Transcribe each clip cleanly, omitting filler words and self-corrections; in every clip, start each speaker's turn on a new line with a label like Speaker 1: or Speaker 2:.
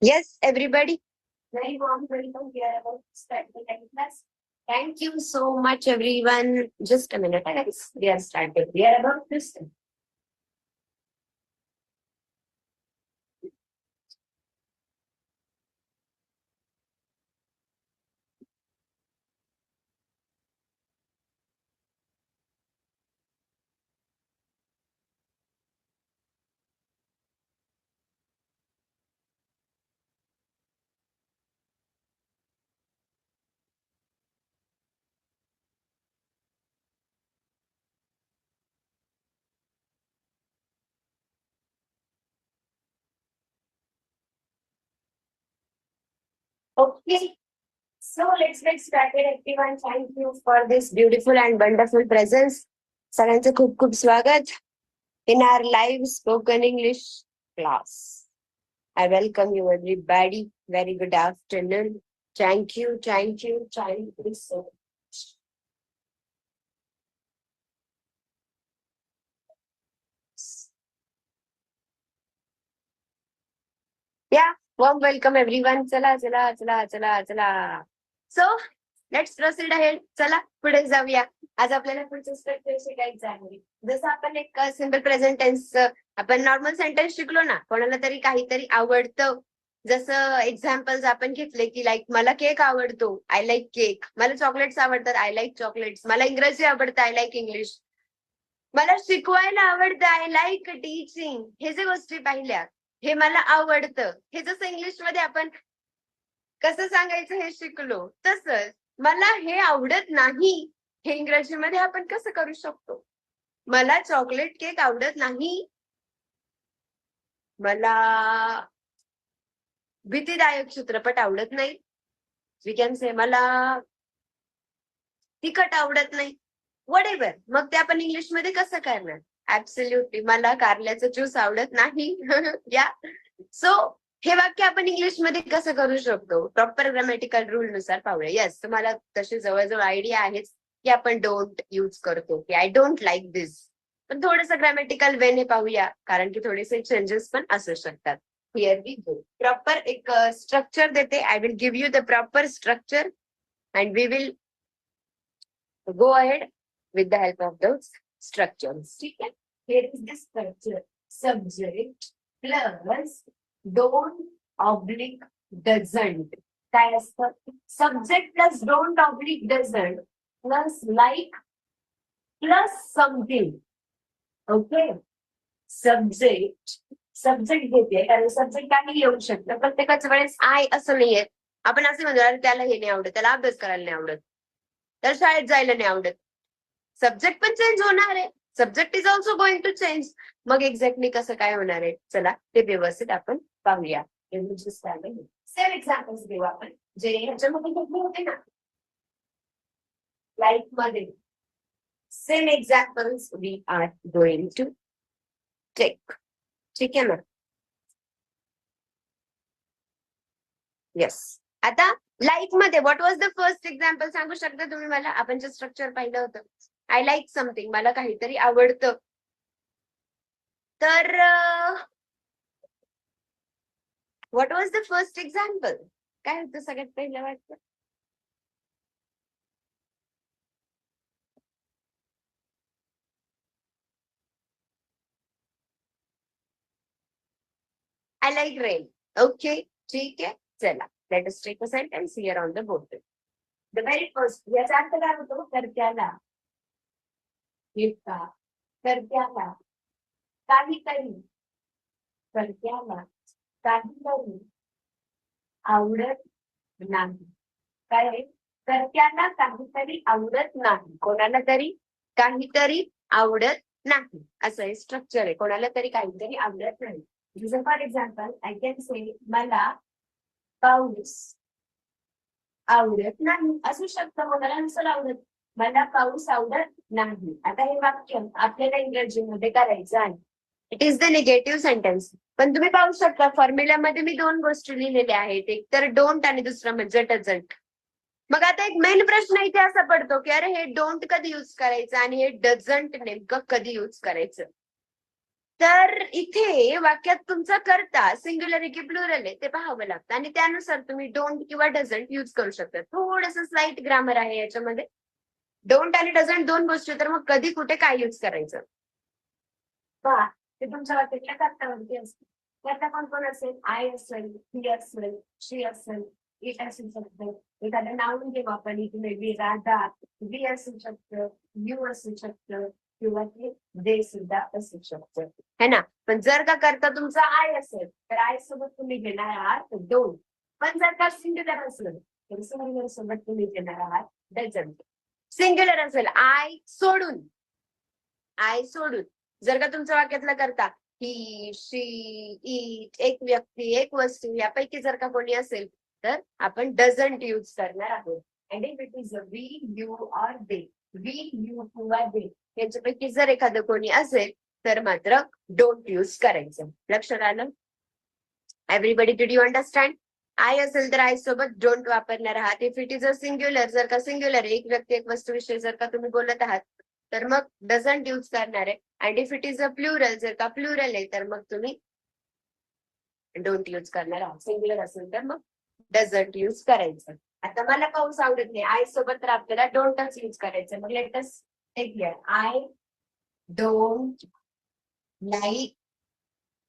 Speaker 1: Yes, everybody. Very warm welcome here about starting class. Thank you so much, everyone. Just a minute, guys. We are starting. We are about this. Okay. So let's get started, everyone. Thank you for this beautiful and wonderful presence. सगळ्यांचं खूप खूप स्वागत in our live spoken English class. I welcome you, everybody. Very good afternoon. Thank you, thank you, thank you so much. Yeah, warm welcome everyone. चला चला चला चला चला. So let's proceed ahead. चला पुढे जाऊया. आज आपल्याला पुढचं स्ट्रक्चर शिकायचं आहे. जसं आपण एक सिम्पल प्रेझेंट टेन्स आपण नॉर्मल सेंटेन्स शिकलो ना, कोणाला तरी काहीतरी आवडतं. जसं एक्झाम्पल्स आपण घेतले की लाईक मला केक आवडतो, आय लाईक केक. मला चॉकलेट्स आवडतात, आय लाईक चॉकलेट्स. मला इंग्रजी आवडतं, आय लाईक इंग्लिश. मला शिकवायला आवडतं, आय लाईक टीचिंग. हे जे गोष्टी पाहिल्या, हे मला आवडतं. हे जसं इंग्लिश मध्ये आपण कसं सांगायचं हे शिकलो, तसंच मला हे आवडत नाही हे इंग्रजीमध्ये आपण कसं करू शकतो. मला चॉकलेट केक आवडत नाही. मला भीतीदायक चित्रपट आवडत नाही. वी कॅन से मला तिखट आवडत नाही. What ever. मग ते आपण इंग्लिश मध्ये कसं करणार. ऍब्सोल्युटली मला कारल्याचं ज्यूस आवडत नाही. या सो हे वाक्य आपण इंग्लिश मध्ये कसं करू शकतो. प्रॉपर ग्रामॅटिकल रूल नुसार पाहूया. येस, तुम्हाला तशी जवळजवळ आयडिया आहेच की आपण डोंट यूज करतो की आय डोंट लाईक दिस. पण थोडंसं ग्रामॅटिकल वेने पाहूया, कारण की थोडेसे चेंजेस पण असू शकतात. Here we go. प्रॉपर एक स्ट्रक्चर देते. I will give you the proper structure and we will go ahead with the help of those structures. ठीक है. Here is the structure. Subject plus don't oblique doesn't. काय असतं. Subject plus don't oblique doesn't plus like plus something. Okay. Subject घेते, कारण subject काही येऊ शकतं. प्रत्येकाच्या वेळेस आय असं नाहीये. आपण असं म्हणतो अरे त्याला हे नाही आवडत, त्याला अभ्यास करायला नाही आवडत, तर शाळेत जायला नाही आवडत. सब्जेक्ट पण चेंज होणार आहे. Subject is also going to change. मग एक्झॅक्टली कसं काय होणार आहे, चला ते व्यवस्थित आपण पाहूया. सेम एक्झाम्पल्स घेऊ आपण जे ह्याच्यामध्ये घेतले होते ना लाईफ मध्ये. Same examples we are going to take. ठीक आहे ना. येस. आता लाईक मध्ये what was the first example सांगू शकता तुम्ही मला. आपण जे स्ट्रक्चर पाहिलं होतं, आय लाईक समथिंग, मला काहीतरी आवडतं. तर what was the first example. काय होतं सगळ्यात पहिलं वाटतं. I like rain. ओके, ठीक आहे. चला let us take a sentence here on the board. The very first, याचा अर्थ काय होतो. कर्त्याला, कर्त्याला काहीतरी, कर्त्याला काहीतरी आवडत नाही. काय आहे. कर्त्याला काहीतरी आवडत नाही. कोणाला तरी काहीतरी आवडत नाही. असं हे स्ट्रक्चर आहे. कोणाला तरी काहीतरी आवडत नाही. For example I can say मला पाऊस आवडत नाही. असू शकतं. कोणाला नसेल आवडत. मला पाऊस आवडत नाही. आता हे वाक्य आपल्याला इंग्रजीमध्ये करायचं आहे. It is the negative sentence. पण तुम्ही पाहू शकता फॉर्म्युल्यामध्ये मी दोन गोष्टी लिहिलेल्या आहेत. एक तर डोंट आणि दुसरं म्हणजे डझंट. मग आता एक मेन प्रश्न इथे असा पडतो की अरे हे डोंट कधी यूज करायचं आणि हे डझंट नेमकं कधी यूज करायचं. तर इथे वाक्यात तुमचा कर्ता सिंग्युलर आहे की प्लुरल आहे ते पाहावं लागतं आणि त्यानुसार तुम्ही डोंट किंवा डझंट यूज करू शकता. थोडस स्लाइट ग्रामर आहे याच्यामध्ये. डोंट आणि डझंट दोन गोष्टी, तर मग कधी कुठे काय यूज करायचं पहा, ते तुमच्या वाक्यातल्या कर्त्यावरती असतं. कर्ता कोण कोण असेल? आय असेल, ही असेल, शी असेल, इट असू शकतं. एखादं नाव घेऊ आपण, it may be Radha, we असू शकतं, यू असू शकतं किंवा ते दे सुद्धा असू शकतं, है ना. पण जर का करता तुमचा आय असेल तर आय सोबत तुम्ही घेणार आहात डोंट. पण जर का सिंग्युलर असेल तर सिंग्युलर सोबत तुम्ही घेणार आहात डझंट. सिंग्युलर असेल आय सोडून, आय सोडून जर का तुमच्या वाक्यातला करता ही, शी, इट, एक व्यक्ती, एक वस्तू यापैकी जर का कोणी असेल तर आपण डझंट यूज करणार आहोत. And if it is we, you or they, we, you किंवा दे यांच्यापैकी जर एखादं कोणी असेल तर मात्र डोंट यूज करायचं. लक्षात आलं? Everybody did you understand? I असेल तर आय सोबत डोंट वापरणार आहात. If it is a singular, जर का सिंग्युलर एक व्यक्ती एक वस्तूविषयी जर का तुम्ही बोलत आहात तर मग डझंट यूज करणार आहे. And if it is a plural, जर का प्लुरल आहे तर मग तुम्ही डोंट यूज करणार आहात. सिंग्युलर असेल तर मग डझंट यूज करायचं. आता मला पाऊस आवडत नाही, आय सोबत तर आपल्याला डोंटच यूज करायचं. मग let us take here, I don't like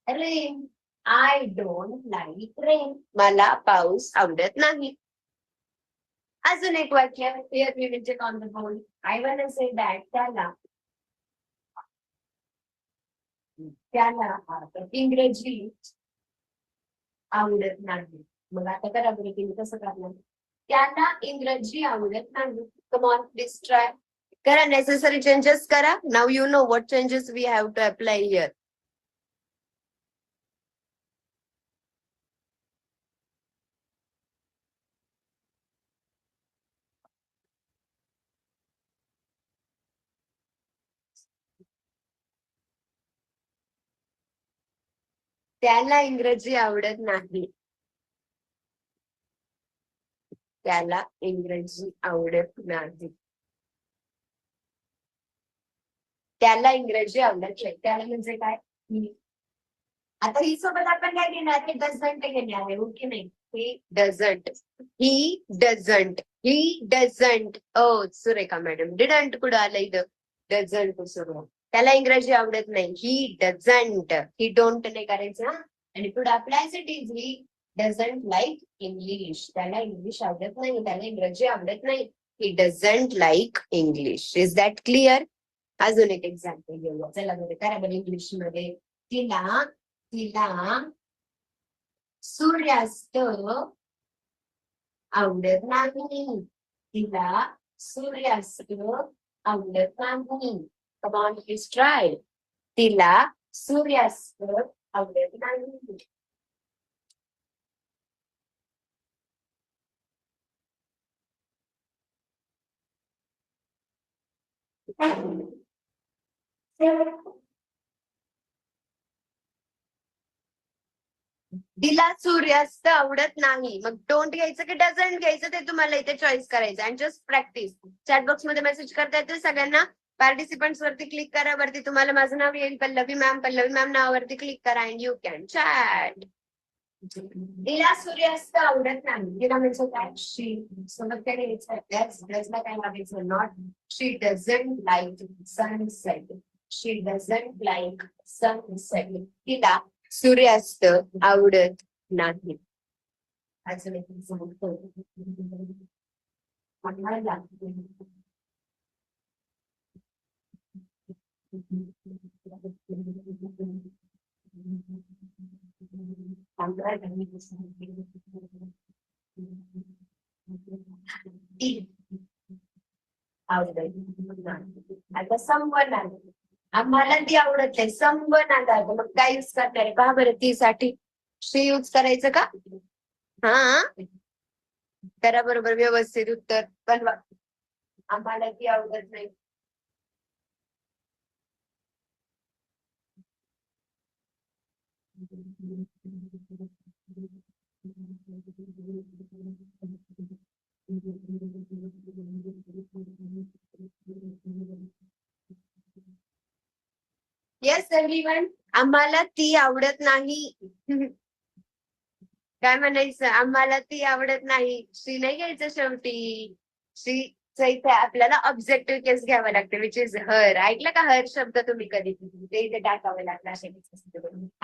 Speaker 1: rain. I don't like rain. मला पाऊस आवडत नाही. अजून एक वाक्य, here we will check on the board. I want to say that त्याला इंग्रजी आवडत नाही. मग आता करा बरं तुम्ही कसं करणार? त्यांना इंग्रजी आवडत नाही. Come on please try. करा, नेसेसरी चेंजेस करा. Now you know what changes we have to apply here. त्याला इंग्रजी आवडत नाही. त्याला इंग्रजी आवडत नाही. त्याला इंग्रजी आवडत नाही. त्याला म्हणजे काय? आता ही सोबत आपण काय घेणार? हे डझंट घेणार आहे, हो की नाही? He doesn't, he doesn't, he doesn't. ओ सुरेखा मॅडम, डिडंट कुठं आलं इथं? डझंट सुरू. त्याला इंग्रजी आवडत नाही. ही डझंट, ही डोंट नाही करायचं हा. आणि पुढे अप्लायच it is he doesn't like English. त्याला इंग्लिश आवडत नाही, त्याला इंग्रजी आवडत नाही. He doesn't like English. Is that clear? अजून एक एक्झाम्पल घेऊया. चला बरं करा बरं इंग्लिश मध्ये. तिला तिला सूर्यास्त आवडत नाही. तिला सूर्यास्त आवडत नाही. Come on please try. तिला सूर्यास्त आवडत नाही. तिला सूर्यास्त आवडत नाही. मग डोंट घ्यायचं की डझंट घ्यायचं ते तुम्हाला इथे चॉईस करायचं. And just practice. Chat box मध्ये मेसेज करता येतील सगळ्यांना. पार्टिसिपंट्स वरती क्लिक करा. वरती तुम्हाला माझं नाव येईल, पल्लवी मॅम. पल्लवी मॅम नावावरती क्लिक करा अँड यू कॅन चॅट. तिला सूर्यास्त आवडत नाही. तिला म्हणजे काय? शी सोबत काय घ्यायचं? डजला काय लागायचं? Not. She doesn't like sunset. She doesn't like sunset. तिला सूर्यास्त आवडत नाही. अजून एक example. आवडत नाही. आता संवन आलं. आम्हाला ती आवडत नाही. संवन आलं मग काय यूज करणार आहे? पहा बरं, ती साठी शी यूज करायचं का? हा, करा बरोबर व्यवस्थित उत्तर. पण आम्हाला ती आवडत नाही. येस एव्हरीवन, आम्हाला ती आवडत नाही. काय म्हणायचं, आम्हाला ती आवडत नाही. शी नाही घ्यायचं शेवटी. शीचा इथे आपल्याला ऑब्जेक्टिव्ह केस घ्यावं लागतं, विच इज हर. ऐकलं का हर शब्द तुम्ही कधी? ते इथे टाकावं लागतं असे.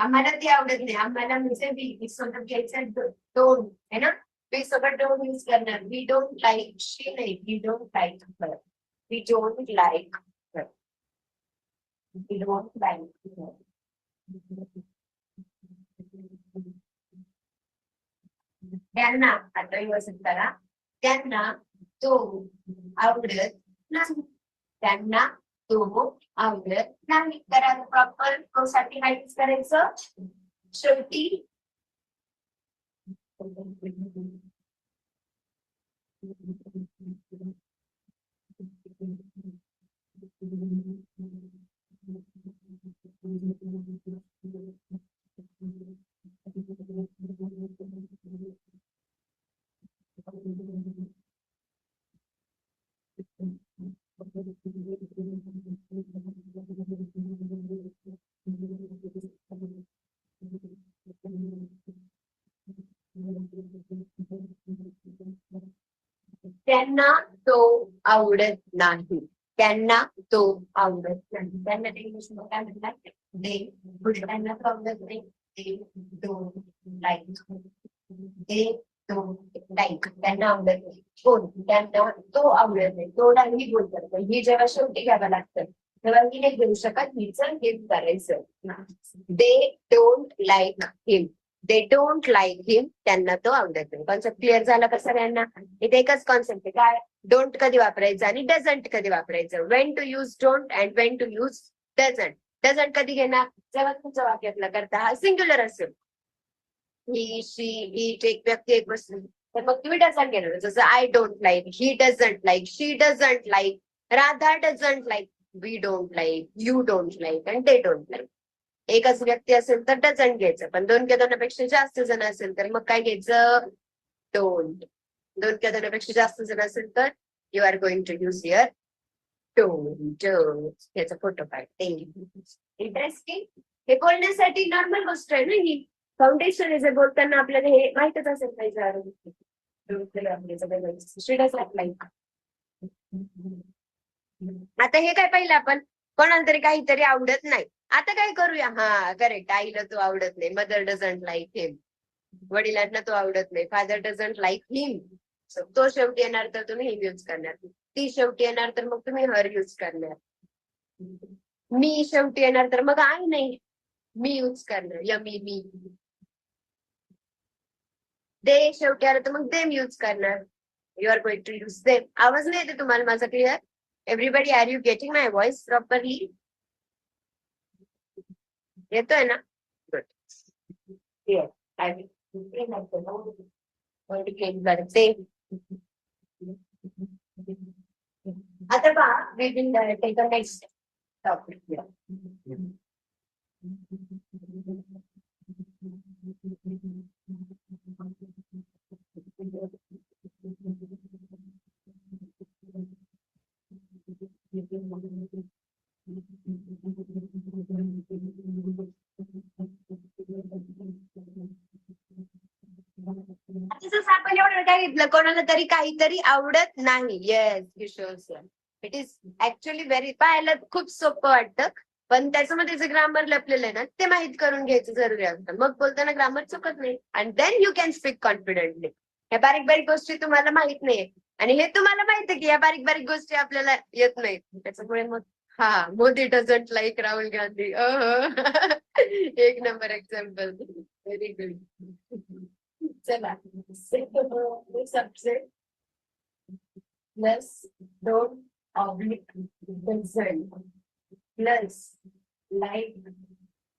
Speaker 1: आम्हाला ती आवडत नाही. आम्हाला म्हणजे वी सोबत घ्यायचं डोंट है ना. वी सोबत डोंट यूज करणार. We don't like. शी नाही. We don't like her. We don't like her. We don't like her. त्यांना, आता व्यवस्थित करा, त्यांना तो आवडत नाही. त्यांना तो आवडत नाही. तर प्रॉपर तो साठी काय करायचं शेवटी. त्यांना तो आवडत नाही. त्यांना तो आवडत नाही. त्यांना ते इंग्लिश मध्ये काय म्हणतात, दे. त्यांना तो आवडत नाही. They don't like. They don't like. त्यांना आवडत नाही. कोण? त्यांना तो आवडत नाही. तो नाही बोलतात. ही जेव्हा शेवटी घ्यावं लागतं तेव्हा मी नाही घेऊ शकत. हिचं गिफ्ट करायचं. They don't like him. They don't like him. त्यांना तो आवडत नाही. कॉन्सेप्ट क्लिअर झाला का सगळ्यांना? इथे एकच कॉन्सेप्ट आहे, काय? डोंट कधी वापरायचं आणि डझंट कधी वापरायचं. When to use don't and when to use doesn't. Doesn't कधी घेणार? जेव्हा तुमच्या वाक्यातला करता हा सिंग्युलर असेल. ही, शी, इट, एक व्यक्ती, एक वस्तू, तर मग तुम्ही डझंट घेणार. जसं I don't like, he doesn't like, she doesn't like, Radha doesn't like, we don't like, you don't like आणि दे डोंट लाईक. एकच व्यक्ती असेल तर डझंट घ्यायचं, पण दोन किंवा दोनपेक्षा जास्त जण असेल तर मग काय घ्यायचं? डोंट. दोन किंवा दोनपेक्षा जास्त जण असेल तर you are going to use your don't. याचा फोटो काढते. इंटरेस्टिंग. हे बोलण्यासाठी नॉर्मल गोष्ट आहे ना ही. फाउंडेशन जे बोलताना आपल्याला हे माहितच असेल पाहिजे. आता हे काय पाहिलं आपण, कोणाला तरी काहीतरी आवडत नाही. आता काय करूया? हा करेक्ट, आईला तो आवडत नाही. मदर डझंट लाईक हिम. वडिलांना तो आवडत नाही. फादर डझंट लाईक हिम. तो शेवटी येणार तर तुम्ही हिम यूज करणार. ती शेवटी येणार तर मग तुम्ही हर यूज करणार. मी शेवटी येणार तर मग आई नाही, मी यूज करणार. यमी, मी. दे शेवटी आलं तर मग देम यूज करणार. You are going to use them. आवाज नाही येते तुम्हाला माझा clear? Everybody, are you getting my voice properly? येतोय ना? गुड. क्लिअर. आय विल करते. आता पहा, we will take a next topic. जसं आपण एवढं काय घेतलं, कोणाला तरी काहीतरी आवडत नाही. Yes, Kishore sir. It is actually very, पाहायला खूप सोपं वाटतं, पण त्याच्यामध्ये जे ग्रामर लपलेलं आहे ना ते माहित करून घ्यायचं जरुरी असतं. मग बोलताना ग्रामर चुकत नाही. And then you can speak confidently. या बारीक बारीक गोष्टी तुम्हाला माहित नाहीये आणि हे तुम्हाला माहित आहे की या बारीक बारीक गोष्टी आपल्याला येत नाहीत. त्याच्यामुळे मग हा, मोदी डझंट लाईक राहुल गांधी. एक नंबर एक्झाम्पल. Very good. चला, सबसे plus don't oblique doesn't plus like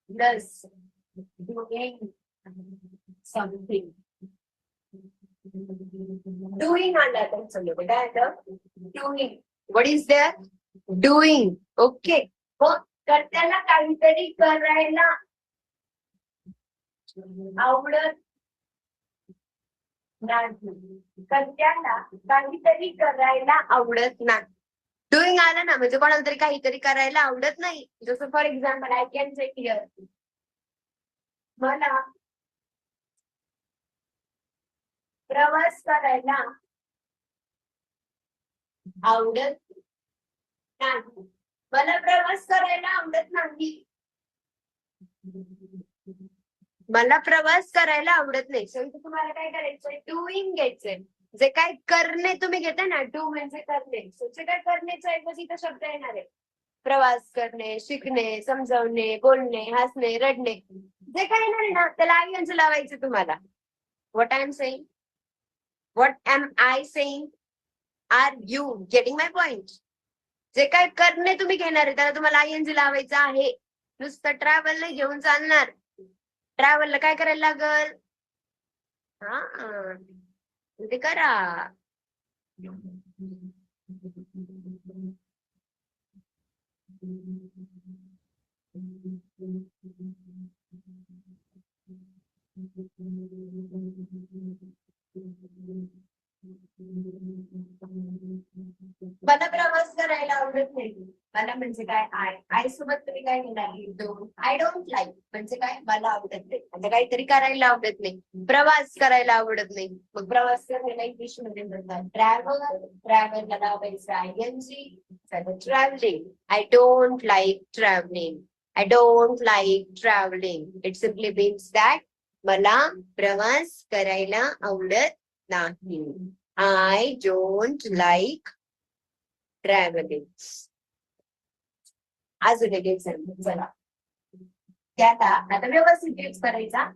Speaker 1: plus doing something. Doing आला त्याच्यामध्ये काय आलं? Doing. What is there? Doing. Okay. मग कर्त्याला काहीतरी करायला आवडत नाही. कर्त्याला काहीतरी करायला आवडत नाही. डुईंग आलं ना म्हणजे कोणाला तरी काहीतरी करायला आवडत नाही. जसं for example I can say here, मला प्रवास करायला आवडत नाही. मला प्रवास करायला आवडत नाही. मला प्रवास करायला आवडत नाही. सो इथे तुम्हाला काय करायचंय? डुईंग घ्यायचंय. जे काय करणे तुम्ही घेता ना, डू म्हणजे करणे. सो जे काय करण्याच्या ऐवजी इथं शब्द येणार आहे. प्रवास करणे, शिकणे, समजावणे, बोलणे, हसणे, रडणे. जे काय येणार आहे ना, त्याला आय लावायचं तुम्हाला. What I am saying? What am I saying? Are you getting my point? जे काय करणे तुम्ही घेणार आहे त्याला तुम्हाला आय लावायचं आहे. नुसतं ट्रॅव्हल नाही घेऊन चालणार. ट्रॅव्हलला काय करायला लागल? हा ते करा. मला प्रवास करायला आवडत नाही. मला म्हणजे काय? आय सोबत तुम्ही काय घेणार? आय डोंट लाईक म्हणजे काय? मला आवडत नाही. म्हणजे काहीतरी करायला आवडत नाही. प्रवास करायला आवडत नाही. मग प्रवास करायला इंग्लिश मध्ये म्हणतात ट्रॅव्हल. ट्रॅव्हलला लावायचं आयएनजी. Travelling. I don't like travelling. I don't like travelling. It simply means that मला प्रवास करायला आवडत नाही. I don't like travelling. अजून एक एक्झाम्पल चला. त्याला आता व्यवस्थित यूज करायचा.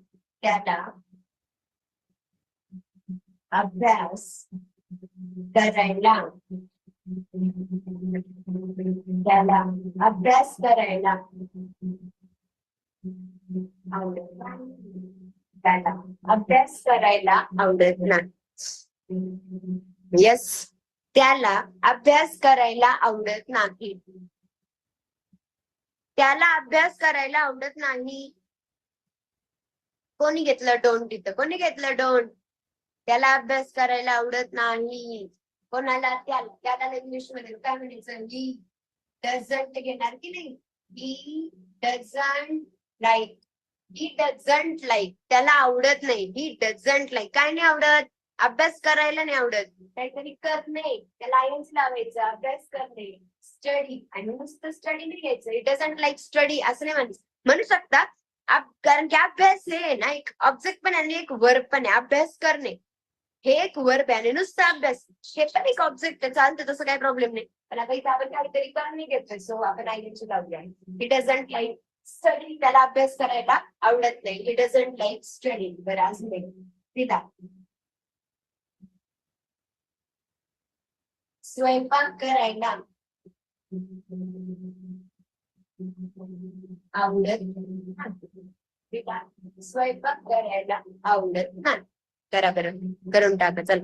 Speaker 1: त्याला अभ्यास करायला त्याला अभ्यास करायला आवडत नाही. त्याला अभ्यास करायला आवडत नाही. यस, त्याला अभ्यास करायला आवडत नाही. त्याला अभ्यास करायला आवडत नाही. कोणी घेतलं डोंट तिथं? कोणी घेतलं डोंट? त्याला अभ्यास करायला आवडत नाही. कोणाला? त्याला इंग्लिश मध्ये काय म्हणायचं? ही डझंट घेणार की नाही? He doesn't like. He doesn't like. त्याला आवडत नाही. He doesn't like. काय नाही आवडत? अभ्यास करायला नाही आवडत. काहीतरी करणे. त्याला आयन्स लावायचं. अभ्यास करणे. स्टडी. आणि नुसतं स्टडी नाही घ्यायचं. इट डझंट लाईक स्टडी असं नाही म्हणू शकता. कारण की अभ्यास हे ना एक ऑब्जेक्ट पण आणि एक वर्ब पण आहे. अभ्यास करणे हे एक वर्ब आहे आणि नुसतं अभ्यास हे पण एक ऑब्जेक्ट आहे. चालतं, तसं काही प्रॉब्लेम नाही. पण आता इथे आपण काहीतरी करणे घेतोय. सो आपण आयएनजी लावूया. ही डझंट लाईक स्टडी. त्याला अभ्यास करायला आवडत नाही. He doesn't like study. बरं असं नाही. तिला स्वयंपाक करायला आवडत नाही. तिला स्वयंपाक करायला आवडत नाही. करा बरं, करून टाका चल.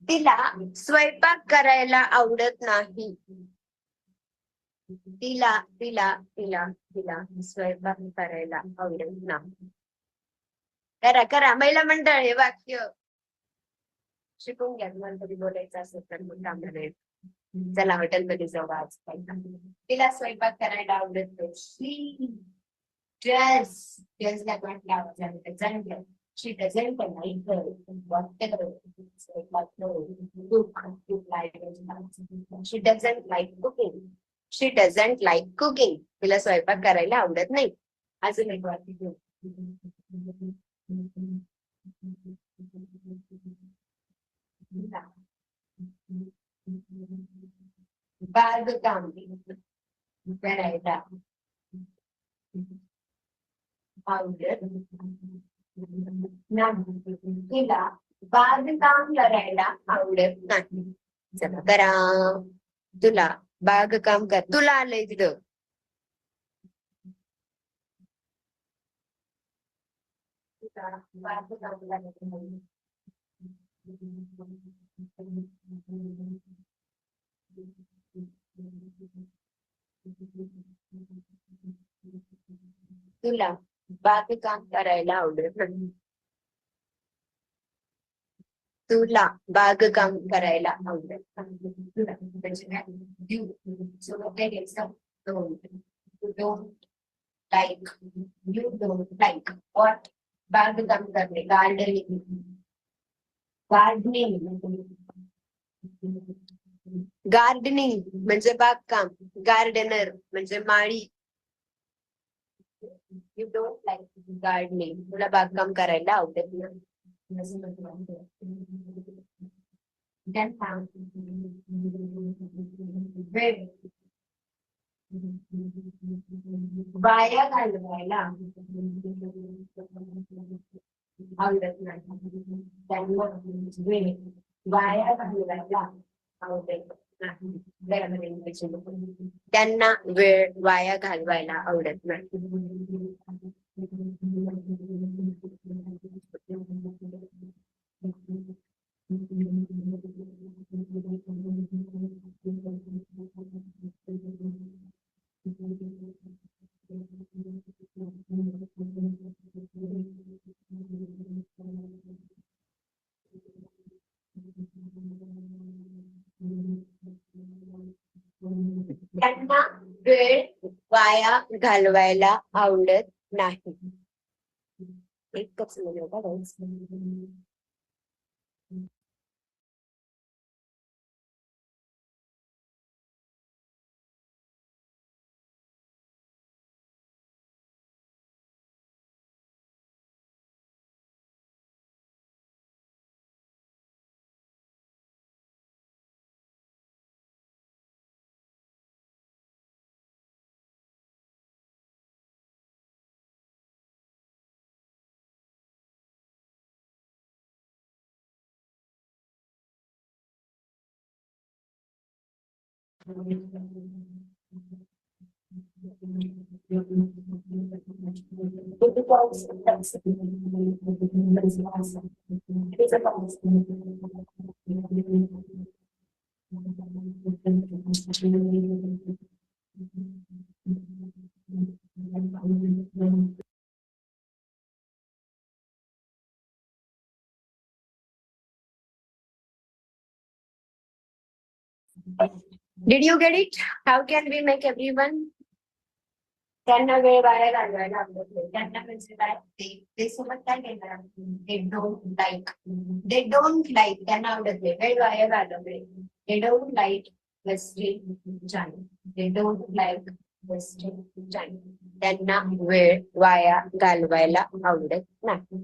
Speaker 1: तिला स्वयंपाक करायला आवडत नाही. तिला तिला तिला तिला स्वयंपाक करायला आवडत नाही. करा करा महिला मंडळ हे वाक्य शिकून घ्या. तुम्हाला कधी बोलायचं असेल तर मग कामाला. चला हॉटेलमध्ये जाऊ आज. तिला स्वयंपाक करायला आवडत नाही. Does that not count as an example? She doesn't like whatever cook like. She doesn't like cooking. She doesn't like cooking. तिला स्वयंपाक करायला आवडत नाही. अजून एक वाक्य. बागकाम करायला आवडत नाही. तिला बागकाम करायला आवडत नाही. चला करा. तुला बागकाम कर. तुला आलंय तिथं. बागकाम करायला तुला बागकाम करायला आवडत नाही. तुला बागकाम करायला आवडेल. तुला म्हणजे काय? You. So what that is, don't. You don't like. You don't like. What? बागकाम करणे, गार्डनिंग. गार्डनिंग. गार्डनिंग म्हणजे बागकाम. गार्डनर म्हणजे माळी. You don't like gardening. तुला बागकाम करायला आवडत नाही. त्यांना वेळ वाया घालवायला आवडत नाही. त्यांना वेळ वाया घालवायला आवडत नाही. त्यामध्ये इंग्लिश मध्ये. त्यांना वेळ वाया घालवायला आवडत नाही. त्यांना वेळ वाया घालवायला आवडत नाही. एकच मिनिट हा guys. Did you get it? How can we make everyone? त्यांना वेळ वाया घालवायला आवडत नाही. त्यांना म्हणजे काय? ते सोबत काय घेणार? They don't like. They don't like. त्यांना आवडत नाही. वेळ वाया घालवणे. They don't like wasting time. They don't like wasting time. त्यांना वेळ वाया घालवायला आवडत नाही.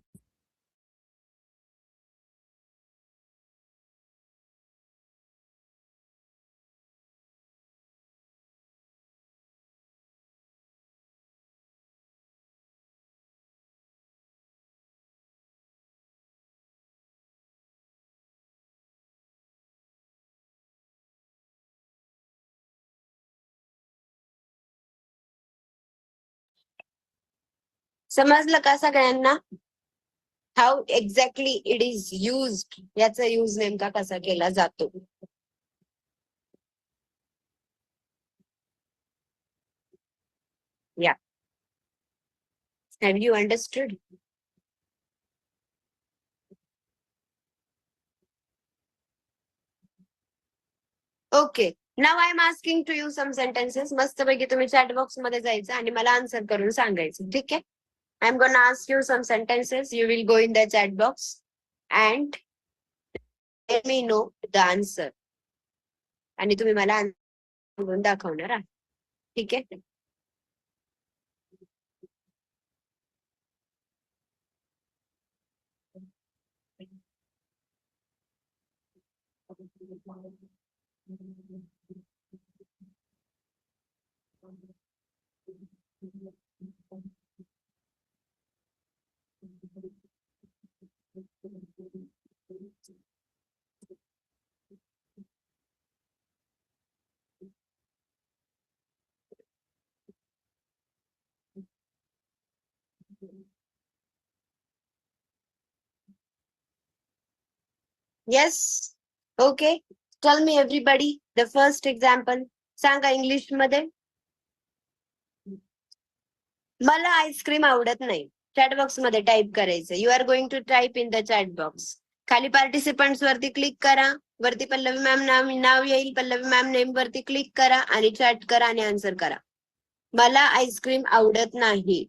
Speaker 1: समजलं का सगळ्यांना? How exactly it is used. याचा यूज नेमका कसा केला जातो? या have you understood? Okay. Now I am asking to you some sentences. मस्तपैकी तुम्ही चॅट बॉक्स मध्ये जायचं आणि मला आन्सर करून सांगायचं. ठीक आहे? I am gonna ask you some sentences. You will go in the chat box and let me know the answer. आणि तुम्ही मला answer दाखवणार आहात. ठीक आहे? Yes. Okay. Tell me everybody the first example. सांगा इंग्लिश मध्ये. मला आईस्क्रीम आवडत नाही. चॅट बॉक्स मध्ये टाइप करायचं. You are going to type in the chat box. खाली पार्टिसिपंट्स वरती क्लिक करा, वरती पल्लवी मॅम नाव येईल, पल्लवी मॅम नेम वरती क्लिक करा आणि चॅट करा आणि आन्सर करा. मला आईस्क्रीम आवडत नाही.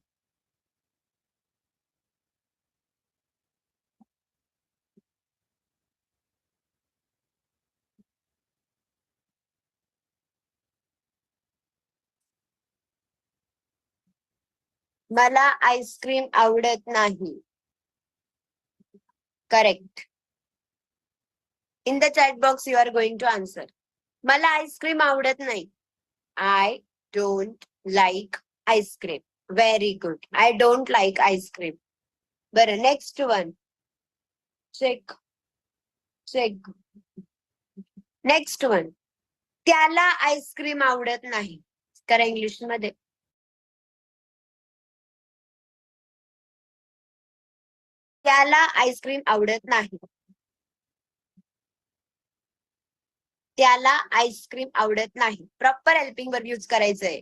Speaker 1: मला आईस्क्रीम आवडत नाही. Correct. In the chat box you are going to answer. मला आईस्क्रीम आवडत नाही. I don't like ice cream. Very good. I don't like ice cream. बरं, next one. Check. Next one. त्याला आईस्क्रीम आवडत नाही. करा इंग्लिश मध्ये. त्याला आईस्क्रीम आवडत नाही. त्याला आईस्क्रीम आवडत नाही. प्रॉपर हेल्पिंग वर्ब यूज करायचंय.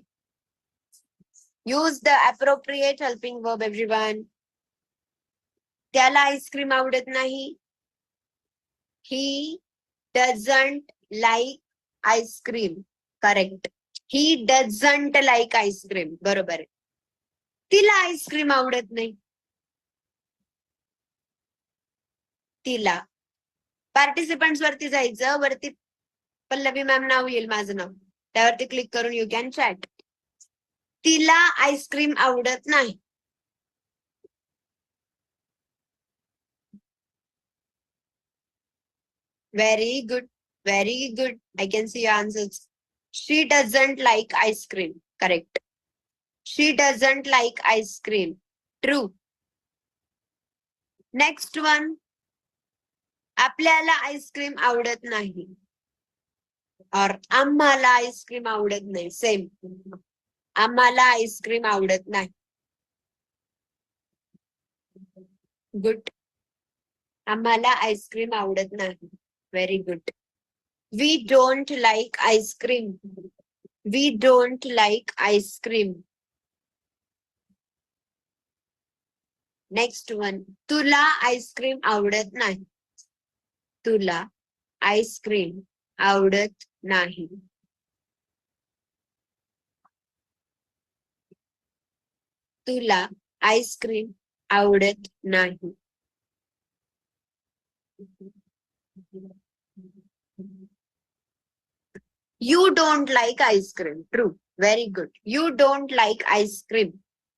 Speaker 1: Use the appropriate helping verb everyone. त्याला आईस्क्रीम आवडत नाही. He doesn't like ice cream. Correct. He doesn't like ice cream. बरोबर आहे. तिला आईस्क्रीम आवडत नाही. तिला. पार्टिसिपंट्स वरती जायचं, वरती पल्लवी मॅम नाव येईल, माझं नाव, त्यावरती क्लिक करून यू कॅन चॅट. तिला आईस्क्रीम आवडत नाही. Very good. Very good. I can see your answers. She doesn't like ice cream. Correct. She doesn't like ice cream. True. Next one. आपल्याला आईस्क्रीम आवडत नाही. और आम्हाला आईस्क्रीम आवडत नाही. सेम. आम्हाला आईस्क्रीम आवडत नाही. गुड. आम्हाला आईस्क्रीम आवडत नाही. Very good. We don't like ice cream. We don't like ice cream. Next one. तुला आईस्क्रीम आवडत नाही. तुला आईस्क्रीम आवडत नाही. तुला आईस्क्रीम आवडत नाही. You don't like ice cream. True. Very good. You don't like ice cream.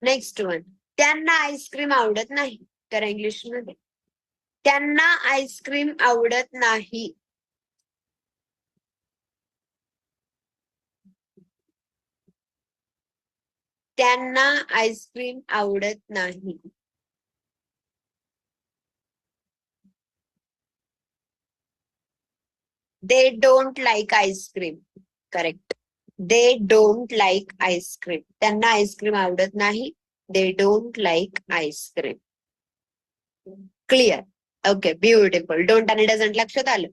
Speaker 1: Next one. त्यांना आईस्क्रीम आवडत नाही. करा इंग्लिश मध्ये. त्यांना आईस्क्रीम आवडत नाही. त्यांना आईस्क्रीम आवडत नाही. They don't like ice cream. Correct. They don't like ice cream. त्यांना आईस्क्रीम आवडत नाही. They don't like ice cream. Clear. Okay, beautiful. Don't आणि doesn't लक्षात आलं.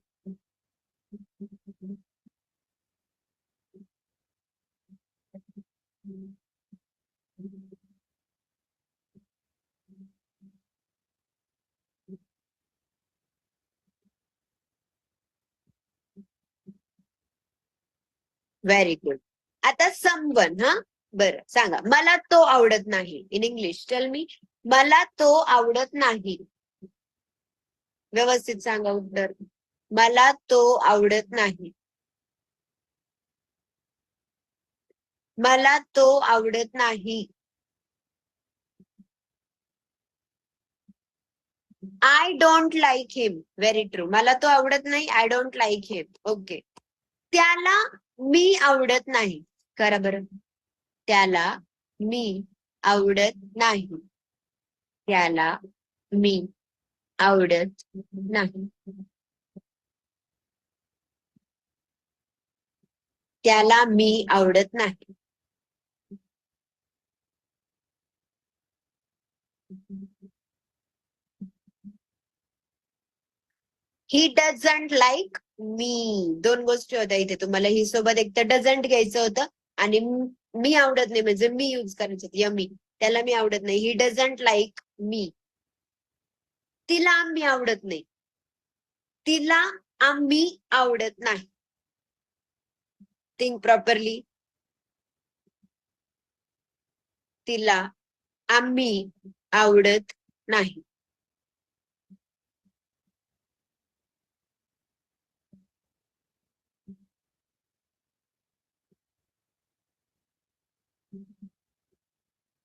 Speaker 1: Very good. आता समवन. हा, बरं सांगा. मला तो आवडत नाही. In English tell me. मला तो आवडत नाही. व्यवस्थित सांगा उत्तर. मला तो आवडत नाही. मला तो आवडत नाही. I don't like him. Very true. मला तो आवडत नाही. I don't like him. Okay. त्याला मी आवडत नाही. करा बरं. त्याला मी आवडत नाही. त्याला मी आवडत नाही. त्याला मी आवडत नाही. ही डझंट लाईक मी. दोन गोष्टी होत्या इथे. तुम्हाला ही सोबत एक तर डझंट घ्यायचं होतं आणि मी आवडत नाही म्हणजे मी यूज करायचं होतं. यमी. त्याला मी आवडत नाही. ही डझंट लाईक मी. तिला मी आवडत नाही. तिला आम्ही आवडत नाही. Think properly. तिला आम्ही आवडत नाही.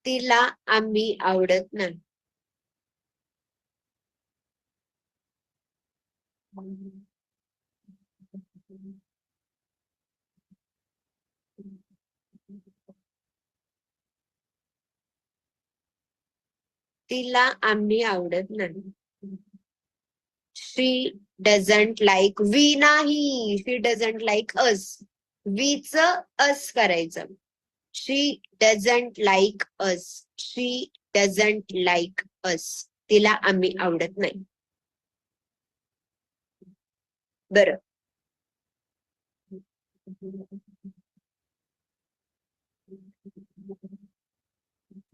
Speaker 1: तिला आम्ही आवडत नाही. तिला आम्ही आवडत नाही. शी डझंट लाईक वी नाही. She doesn't like us. वीच अस करायचं. She doesn't like us. She doesn't like us. तिला आम्ही आवडत नाही. बरं.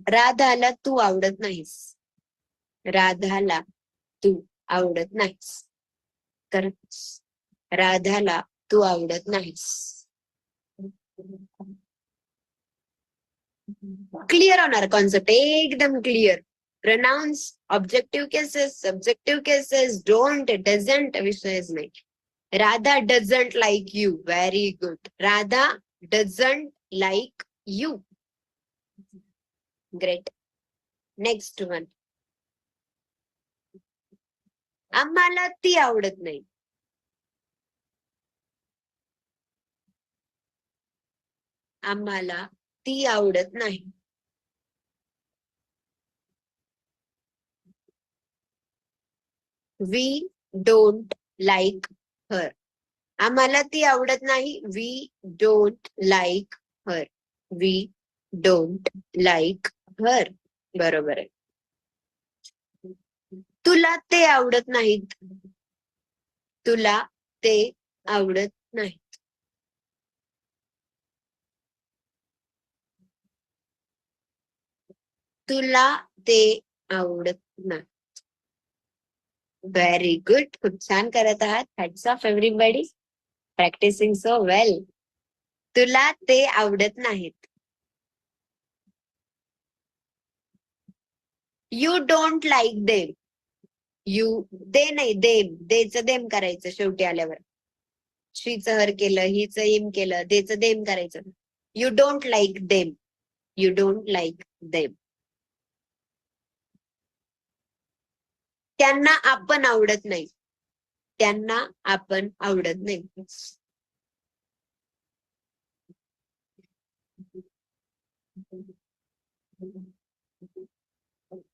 Speaker 1: राधाला तू आवडत नाहीस. राधाला तू आवडत नाहीस. तर राधाला तू आवडत नाहीस. क्लिअर होणार कॉन्सेप्ट एकदम clear. Pronoun objective cases, subjective cases, don't, doesn't विषयच नाही. Radha doesn't like you. Very good. Radha doesn't like you. Great. Next one. आम्हाला ती आवडत नाही. आम्हाला ती आवडत नाही. We don't like her. आम्हाला ती आवडत नाही. We don't like her. We don't like her. बरोबर आहे. तुला ते आवडत नाहीत. तुला ते आवडत नाही. तुला ते आवडत नाही. Very good. खूप छान करत आहात. Hats off everybody. Practising so well. तुला ते आवडत नाहीत. You don't like them. You they नाही देम. देच देम करायचं शेवटी आल्यावर. श्रीचं हर केलं, हिचं इम केलं, देच देम करायचं. You don't like them. You don't like them. त्यांना आपण आवडत नाही. त्यांना आपण आवडत नाही.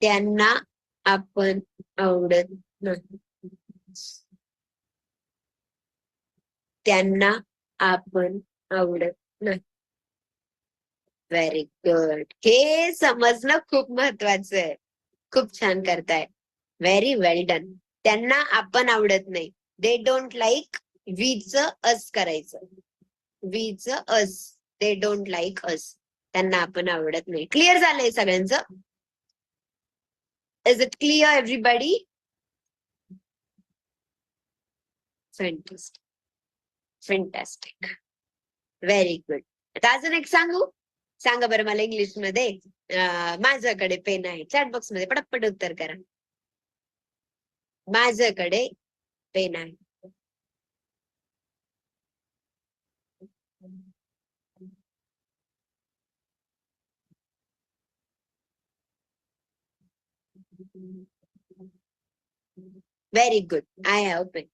Speaker 1: त्यांना आपण आवडत नाही. त्यांना आपण आवडत नाही. Very good. हे समजणं खूप महत्वाचं आहे. खूप छान करताय. Very well done. त्यांना आपण आवडत नाही. They don't like. वीच अस करायचं. वीच us. They don't like us. त्यांना आपण आवडत नाही. क्लिअर झालंय सगळ्यांचं? Is it clear everybody? Fantastic. Fantastic. Very good. आता अजून एक सांगू? सांगा बरं मला इंग्लिश मध्ये. माझ्याकडे पेन आहे. चॅट बॉक्स मध्ये पटपट उत्तर करा. माझ्याकडे पेन आहे. Very good. I have pen.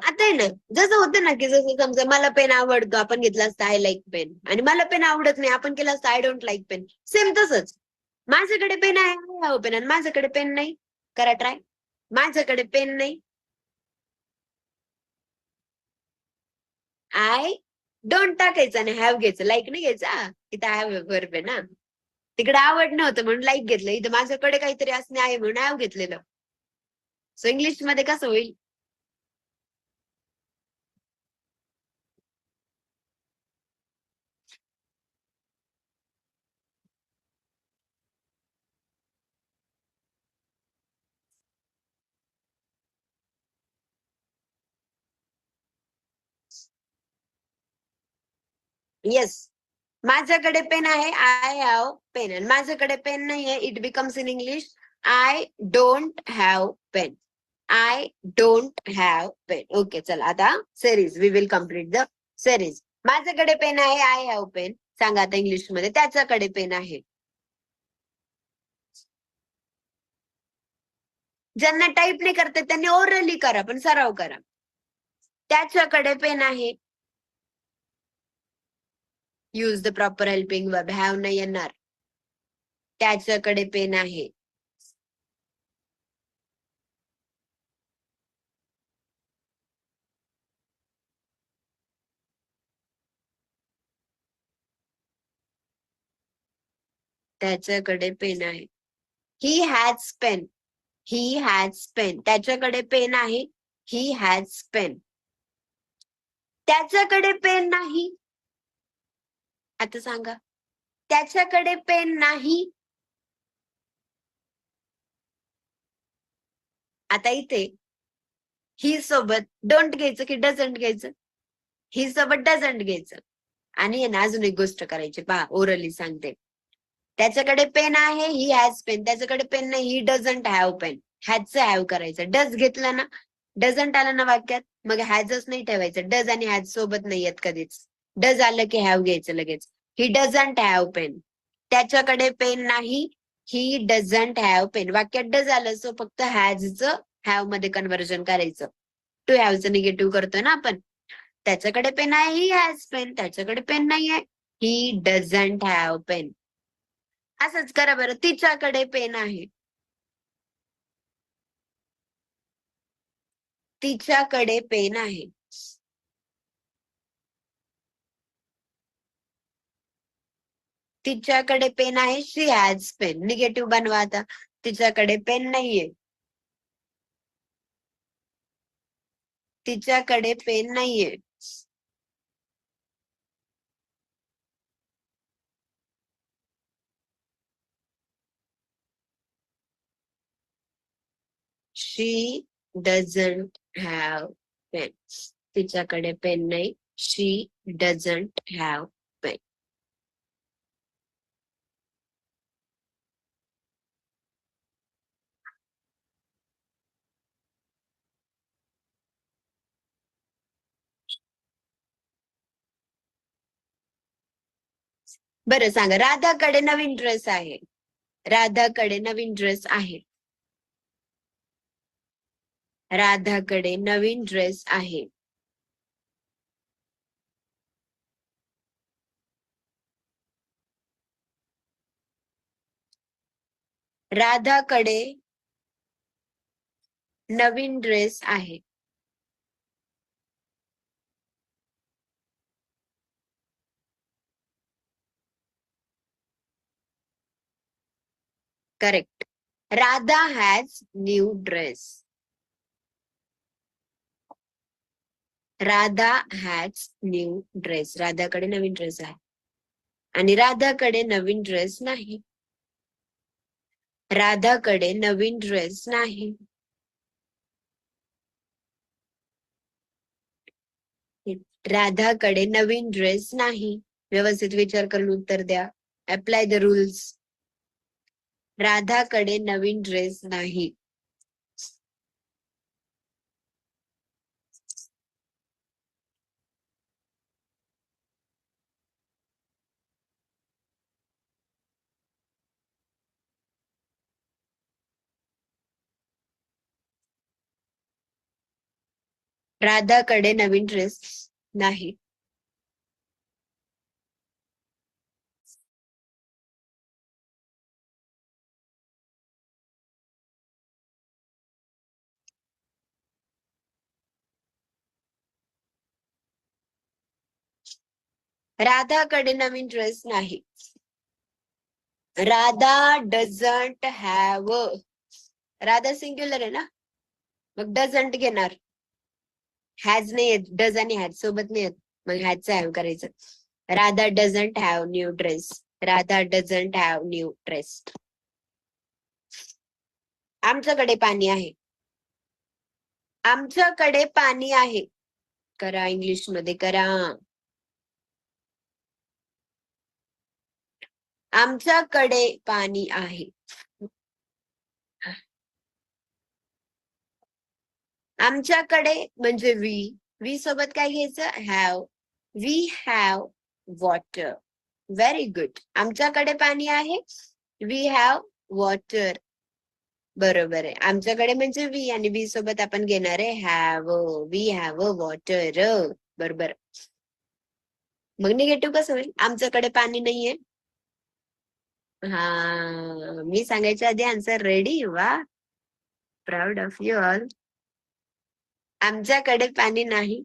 Speaker 1: आता आहे ना, जसं होतं ना की जसं समजा मला पेन आवडतो, आपण घेतला असता आय लाईक पेन, आणि मला पेन आवडत नाही, आपण केलं असतं I don't like pen. Same तसंच. माझ्याकडे पेन आहे, आय हॅव पेन, आणि माझ्याकडे पेन नाही. करा ट्राय. माझ्याकडे पेन नाही. आय डोंट टाकायचं आणि हॅव घ्यायचं. लाईक नाही घ्यायचा. तिथं हॅव वर्ब आहे ना. तिकडे आवड नव्हतं म्हणून लाईक घेतलं. इथं माझ्याकडे काहीतरी असणे आहे म्हणून हॅव घेतलेलं. सो इंग्लिश मध्ये कसं होईल? येस, माझ्याकडे पेन आहे, आय हॅव पेन. आणि माझ्याकडे पेन नाहीये, it becomes in English I don't have pen. I don't have pen. Okay, चला आता series, we will complete the series. माझ्याकडे पेन आहे, आय हॅव पेन. सांगा आता इंग्लिश मध्ये, त्याच्याकडे पेन आहे. ज्यांना टाईप नाही करते त्यांनी ओरली करा, पण सराव करा. त्याच्याकडे पेन आहे. Use the proper helping verb. Have नाही येणार. त्याच्याकडे पेन आहे. त्याच्याकडे पेन आहे. He has pen. He has pen. त्याच्याकडे पेन आहे. He has pen. त्याच्याकडे पेन नाही. आता सांगा, त्याच्याकडे पेन नाही. आता इथे ही सोबत डोंट घ्यायचं की डझंट घ्यायचं? ही सोबत डझंट घ्यायचं. आणि ना अजून एक गोष्ट करायची, पहा ओरली सांगते. त्याच्याकडे पेन आहे, ही हॅज पेन. त्याच्याकडे पेन नाही, ही डझंट हॅव पेन. हॅजचं हॅव करायचं. डज घेतलं ना, डझंट आलं ना वाक्यात, मग हॅजच नाही ठेवायचं. डज आणि हॅज सोबत नाही येत कधीच. डज आलं की हॅव घ्यायचं लगेच. He doesn't have pen. त्याच्याकडे पेन नाही, ही डझंट हॅव पेन. वाक्यात डज आलं सो फक्त हॅजचं हॅव मध्ये कन्व्हर्जन करायचं. टू हॅवचं निगेटिव्ह करतोय ना आपण. त्याच्याकडे पेन आहे, ही हॅज पेन. त्याच्याकडे पेन नाहीये, ही डझंट हॅव पेन. असंच करा बरं. तिच्याकडे पेन आहे. तिच्याकडे पेन आहे. तिच्याकडे पेन आहे. शी हॅज पेन. निगेटिव्ह बनवा आता. तिच्याकडे पेन नाहीये. तिच्याकडे पेन नाहीये. शी डझंट हॅव पेन. तिच्याकडे पेन नाही. She doesn't have pen. बरं सांगा, राधाकडे नवीन ड्रेस आहे. राधाकडे नवीन ड्रेस आहे. राधाकडे नवीन ड्रेस आहे. राधाकडे नवीन ड्रेस आहे. Correct. Radha has new dress. Radha has new dress. राधाकडे नवीन ड्रेस आहे. आणि राधाकडे नवीन ड्रेस नाही. राधाकडे नवीन ड्रेस नाही. राधाकडे नवीन ड्रेस नाही. व्यवस्थित विचार करून उत्तर द्या. Apply the rules. राधाकडे नवीन ड्रेस नाही. राधाकडे नवीन ड्रेस नाही. राधाकडे नवीन ड्रेस नाही. Radha doesn't have. Radha singular आहे ना, मग डझंट घेणार. हॅज नाही येत. डझ आणि हॅज सोबत नाही येत, मग हॅजचं हॅव करायचं. Radha doesn't have new dress. Radha doesn't have new dress. आमच्याकडे पाणी आहे. आमच्याकडे पाणी आहे. करा इंग्लिश मध्ये करा. आमच्याकडे पाणी आहे. आमच्याकडे म्हणजे वी सोबत काय घ्यायचं? Have. We have water. Very good. आमच्याकडे पाणी आहे. We have water. बरोबर आहे. आमच्याकडे म्हणजे वी आणि वी सोबत आपण घेणार आहे हॅव. We have water. बरोबर. मग निगेटिव्ह कसं होईल? आमच्याकडे पाणी नाहीये. हा, मी सांगायच्या आधी आन्सर रेडी. वा, प्राऊड ऑफ यू ऑल. आमच्याकडे पाणी नाही.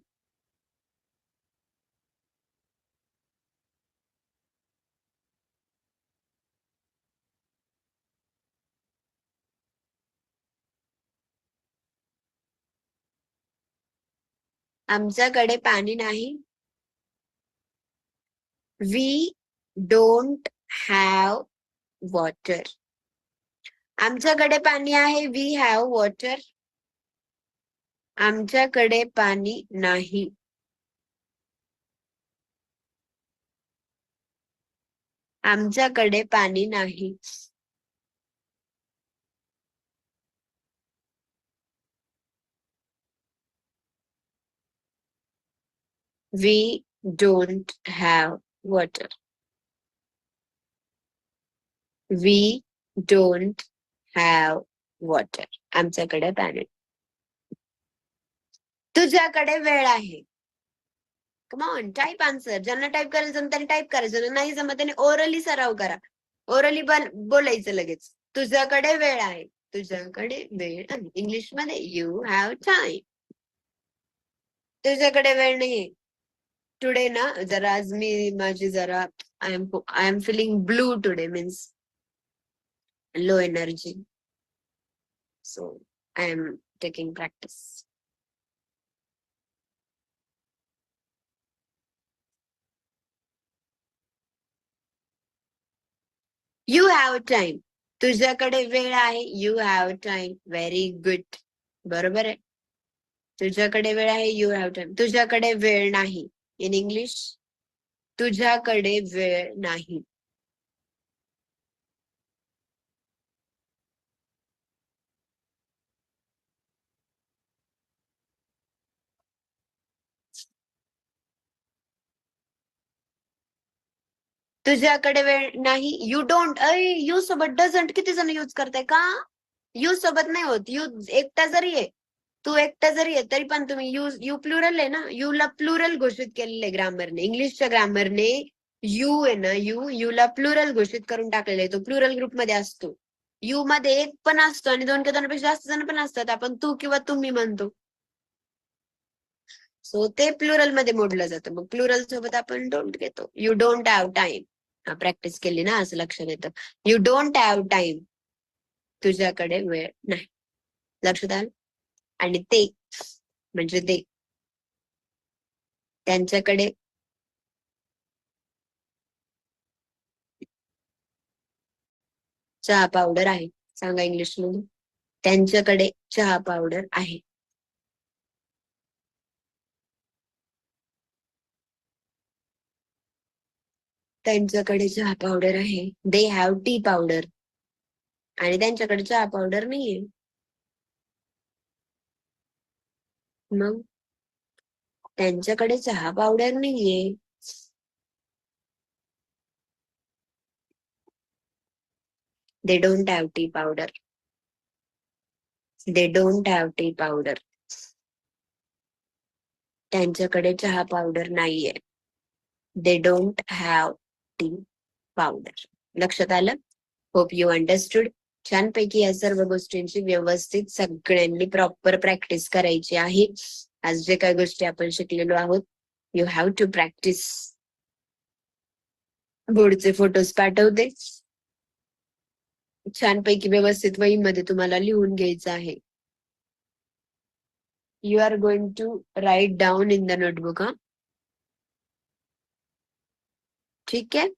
Speaker 1: आमच्याकडे पाणी नाही. We don't have water. आमच्याकडे पाणी आहे. We have water. आमच्याकडे पाणी नाही. आमच्याकडे पाणी नाही. We don't have water. We don't have water. आमच्याकडे पाणी. तुझ्याकडे वेळ आहे. Come on, type answer. ज्यांना टाईप करायचं जमतं त्यांनी टाईप करायचं. ज्यांना नाही जमत त्याने ओरली सराव करा. ओरली बोलायचं लगेच. तुझ्याकडे वेळ आहे. तुझ्याकडे वेळ आहे. इंग्लिश मध्ये यू हॅव टाइम. तुझ्याकडे वेळ नाहीये. टुडे ना जरा आज मी माझी जरा I am feeling blue today, means low energy. So I am taking practice. You have time. तुझ्याकडे वेळ आहे. You have time. Very good. बरोबर आहे. तुझ्याकडे वेळ आहे. You have time. तुझ्याकडे वेळ नाही. इन इंग्लिश, तुझ्याकडे वेळ नाही. तुझ्याकडे वेळ नाही. You don't. यू सोबत डझंट किती जण युज करताय का? यू सोबत नाही होत. यू एकटा जरी आहे, तू एकटा जरी आहे तरी पण तुम्ही यू प्लुरल आहे ना. ला प्लुरल घोषित केलेलं आहे ग्रामरने. इंग्लिशच्या ग्रामरने यू आहे ना, ला प्लुरल घोषित करून टाकलेलं आहे. तो प्लुरल ग्रुपमध्ये असतो. यू मध्ये एक पण असतो आणि दोन किंवा दोनपेक्षा जास्त जण पण असतात. आपण तू किंवा तुम्ही म्हणतो. सो ते प्लुरल मध्ये मोडलं जातं. मग प्लुरल सोबत आपण डोंट घेतो. You don't have time. Practice केली ना असं लक्षात येतं. You don't have time. तुझ्याकडे वेळ नाही. लक्षात आलं? आणि ते म्हणजे ते, त्यांच्याकडे चहा पावडर आहे. सांगा इंग्लिश मध्ये. त्यांच्याकडे चहा पावडर आहे. त्यांच्याकडे चहा पावडर आहे. They have tea powder. आणि त्यांच्याकडे चहा पावडर नाहीये. मग त्यांच्याकडे चहा पावडर नाहीये. They don't have tea powder. They don't have tea powder. त्यांच्याकडे चहा पावडर नाहीये. They don't have tea powder. लक्षात आलं? Hope you understood. छानपैकी या सर्व गोष्टींची व्यवस्थित सगळ्यांनी प्रॉपर प्रॅक्टिस करायची आहे. आज जे काही गोष्टी आपण शिकलेलो आहोत, यू हॅव टू प्रॅक्टिस. बोर्डचे फोटोज पाठवते. छानपैकी व्यवस्थित वहीमध्ये तुम्हाला लिहून घ्यायचं आहे. You are going to write down in the notebook. ठीक आहे.